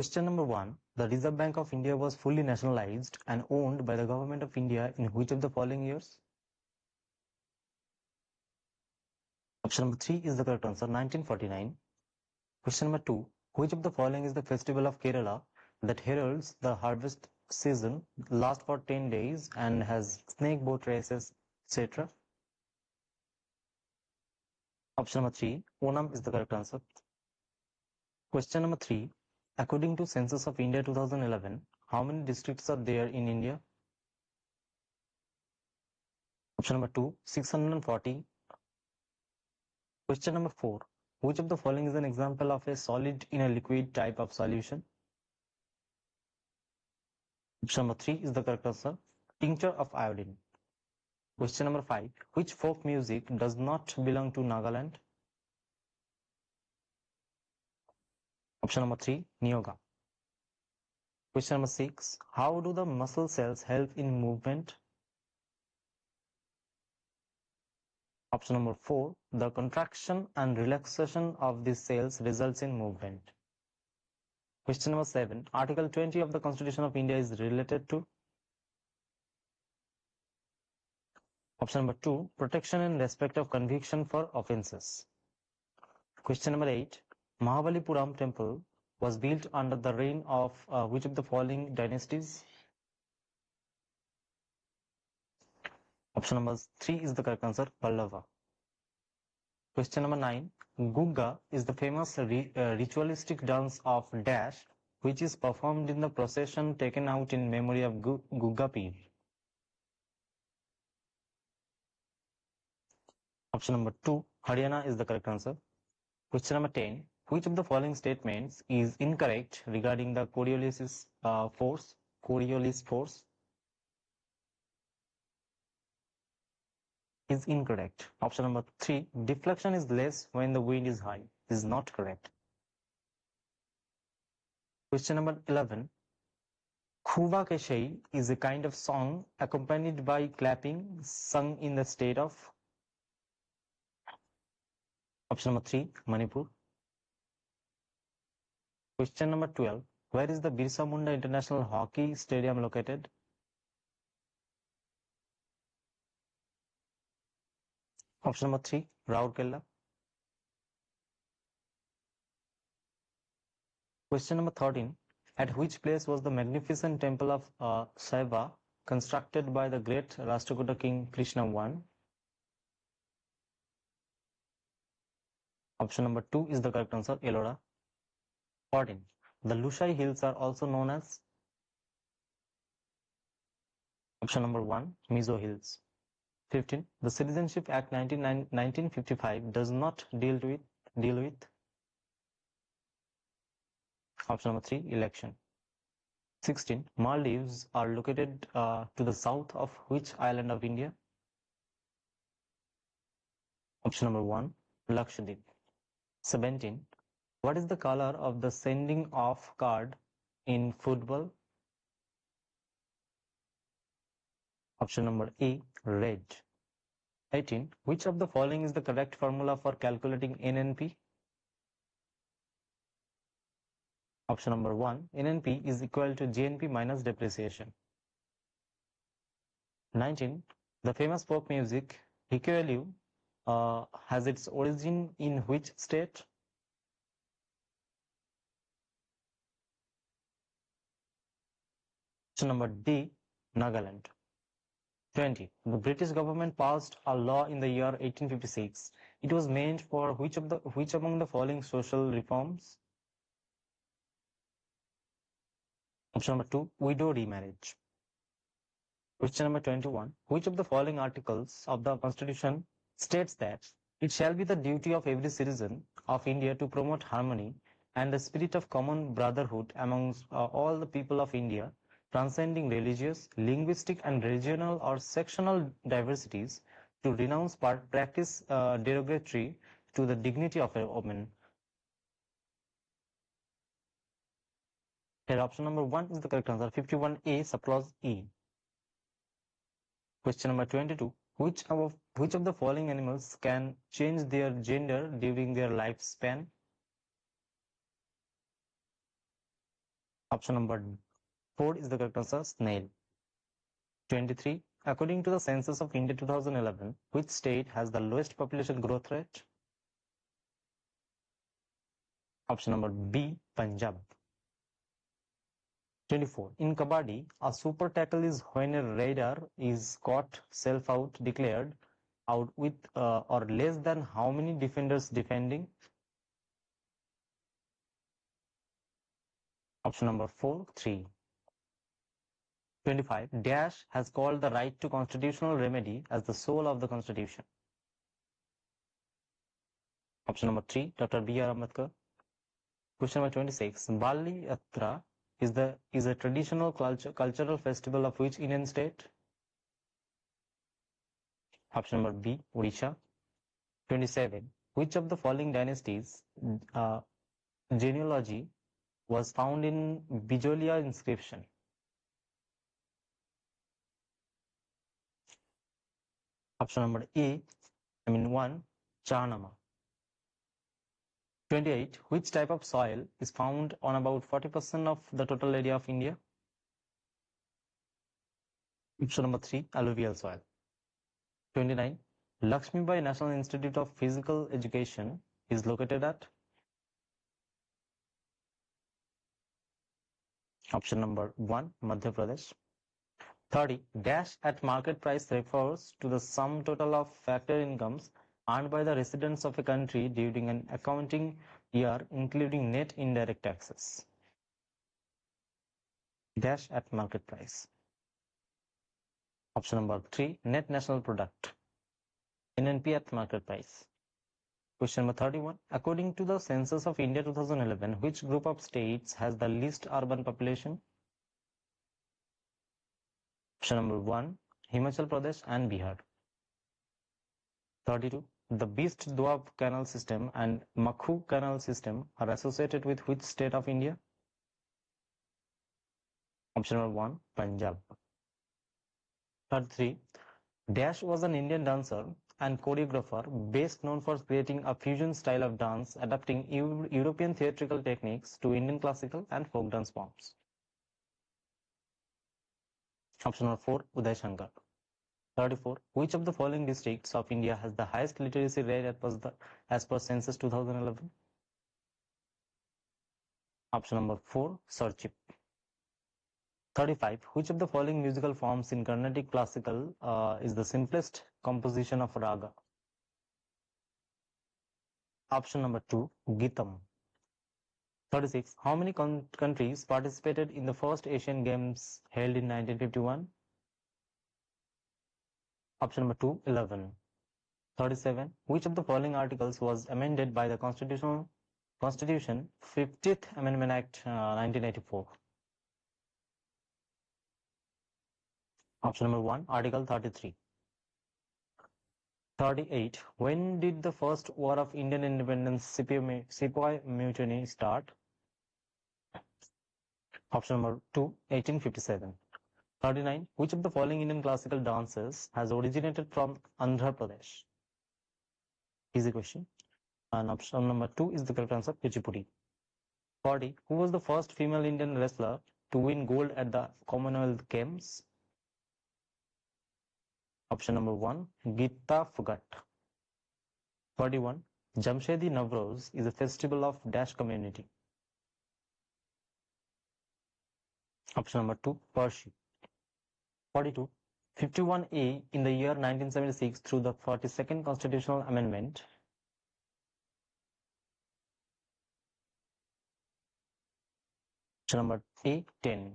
Question number 1. The Reserve Bank of India was fully nationalized and owned by the Government of India in which of the following years? Option number 3 is the correct answer, 1949. Question number 2. Which of the following is the festival of Kerala that heralds the harvest season, lasts for 10 days and has snake boat races, etc.? Option number 3. Onam is the correct answer. Question number 3. According to Census of India 2011, how many districts are there in India? Option number 2, 640. Question number 4. Which of the following is an example of a solid in a liquid type of solution? Option number 3 is the correct answer, tincture of iodine. Question number 5. Which folk music does not belong to Nagaland? Option number 3, Nyoga. Question number 6. How do the muscle cells help in movement? Option number 4. The contraction and relaxation of these cells results in movement. Question number 7. Article 20 of the Constitution of India is related to? Option number 2. Protection in respect of conviction for offences. Question number 8. Mahabalipuram temple was built under the reign of which of the following dynasties? Option number 3 is the correct answer, Pallava. Question number 9. Gugga is the famous ritualistic dance of dash which is performed in the procession taken out in memory of Gugga Peer. Option number 2, Haryana is the correct answer. Question number 10. Which of the following statements is incorrect regarding the Coriolis force? Is incorrect. Option number 3. Deflection is less when the wind is high. Is not correct. Question number 11. Khuva Keshai is a kind of song accompanied by clapping sung in the state of? Option number 3, Manipur. Question number 12. Where is the Birsa Munda International Hockey Stadium located? Option number 3, Rourkela. Question number 13. At which place was the magnificent temple of Shiva constructed by the great Rashtrakuta King Krishna I? Option number 2 is the correct answer, Ellora. 14. The Lushai Hills are also known as? Option number 1, Mizo Hills. 15. The Citizenship Act 1955 does not deal with? Option number 3, election. 16. Maldives are located to the south of which island of India? Option number 1, Lakshadweep. 17. What is the color of the sending off card in football? Option number A, red. 18. Which of the following is the correct formula for calculating NNP? Option number 1, NNP is equal to GNP minus depreciation. 19. The famous folk music Hikelu has its origin in which state? Option number D, Nagaland. 20. The British government passed a law in the year 1856. It was meant for which among the following social reforms? Option number 2, widow remarriage. Question number 21. Which of the following articles of the Constitution states that it shall be the duty of every citizen of India to promote harmony and the spirit of common brotherhood amongst all the people of India, transcending religious, linguistic and regional or sectional diversities, to renounce practice derogatory to the dignity of a woman? Here option number 1 is the correct answer, 51A, subclause E. Question number 22. Which of the following animals can change their gender during their lifespan? Option number 4 is the correct answer, snail. 23. According to the census of India 2011, which state has the lowest population growth rate? Option number B, Punjab. 24. In Kabaddi, a super tackle is when a raider is caught self-out, declared out with or less than how many defenders defending? Option number 4, 3. 25. Dash has called the right to constitutional remedy as the soul of the constitution. Option number 3, Dr. B.R. Ambedkar. Question number 26. Bali Yatra is a traditional cultural festival of which Indian state? Option number B, Odisha. 27. Which of the following dynasties genealogy was found in Bijolia inscription? Option number 1, Chahanama. 28. Which type of soil is found on about 40% of the total area of India? Option number 3, alluvial soil. 29. Lakshmibai National Institute of Physical Education is located at? Option number 1, Madhya Pradesh. 30. Dash at market price refers to the sum total of factor incomes earned by the residents of a country during an accounting year, including net indirect taxes. Dash at market price. Option number 3, net national product. NNP at market price. Question number 31. According to the census of India 2011, which group of states has the least urban population? Option number 1, Himachal Pradesh and Bihar. 32. The Beast Doab canal system and Makhu canal system are associated with which state of India? Option number 1, Punjab. 33. Dash was an Indian dancer and choreographer best known for creating a fusion style of dance adapting European theatrical techniques to Indian classical and folk dance forms. Option number 4, Uday Shankar. 34. Which of the following districts of India has the highest literacy rate as per census 2011? Option number 4, Sarchip. 35. Which of the following musical forms in Carnatic classical is the simplest composition of raga? Option number 2, Gitam. 36. How many countries participated in the first Asian Games held in 1951? Option number 2, 11. 37. Which of the following articles was amended by the Constitution 50th Amendment Act 1984? Option number 1, Article 33. 38. When did the first War of Indian Independence Sepoy Mutiny start? Option number 2, 1857. 39. Which of the following Indian classical dances has originated from Andhra Pradesh? Easy question. And option number 2 is the correct answer, Kuchipudi. 40. Who was the first female Indian wrestler to win gold at the Commonwealth Games? Option number 1, Geeta Phogat. 41. Jamshedi Navroz is a festival of Dash community. Option number 2, Parshi. 42. 51A in the year 1976 through the 42nd Constitutional Amendment. Option number A, 10.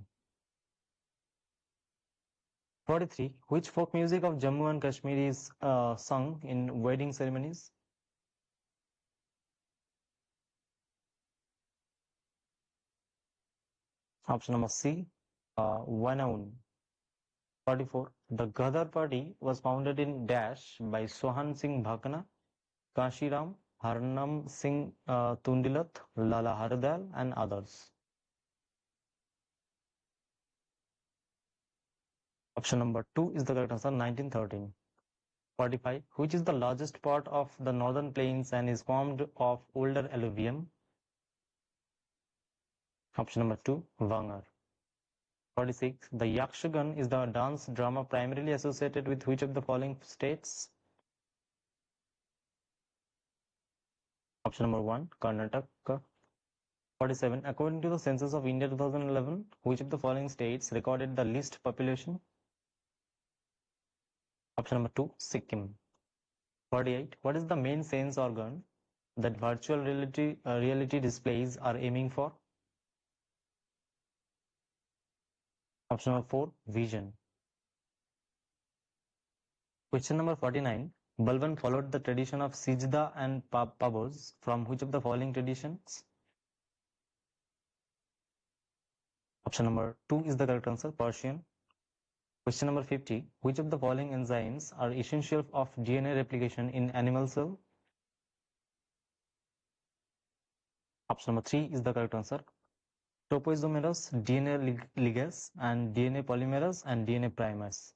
43. Which folk music of Jammu and Kashmir is sung in wedding ceremonies? Option number C, Wanaun. 44. The Ghadar party was founded in Dash by Sohan Singh Bhakna, Kashiram, Harnam Singh Tundilat, Lala Hardal, and others. Option number 2 is the correct answer, 1913. 45. Which is the largest part of the northern plains and is formed of older alluvium? Option number 2, Wanger. 46. The Yakshagan is the dance drama primarily associated with which of the following states? Option number 1, Karnataka. 47. According to the census of India 2011, which of the following states recorded the least population? Option number 2, Sikkim. 48. What is the main sense organ that virtual reality displays are aiming for? Option number 4, vision. Question number 49. Balban followed the tradition of Sijda and Pabos from which of the following traditions? Option number 2 is the correct answer, Persian. Question number 50. Which of the following enzymes are essential of DNA replication in animal cell? Option number 3 is the correct answer. Topoisomerase, DNA ligase, and DNA polymerase, and DNA primase.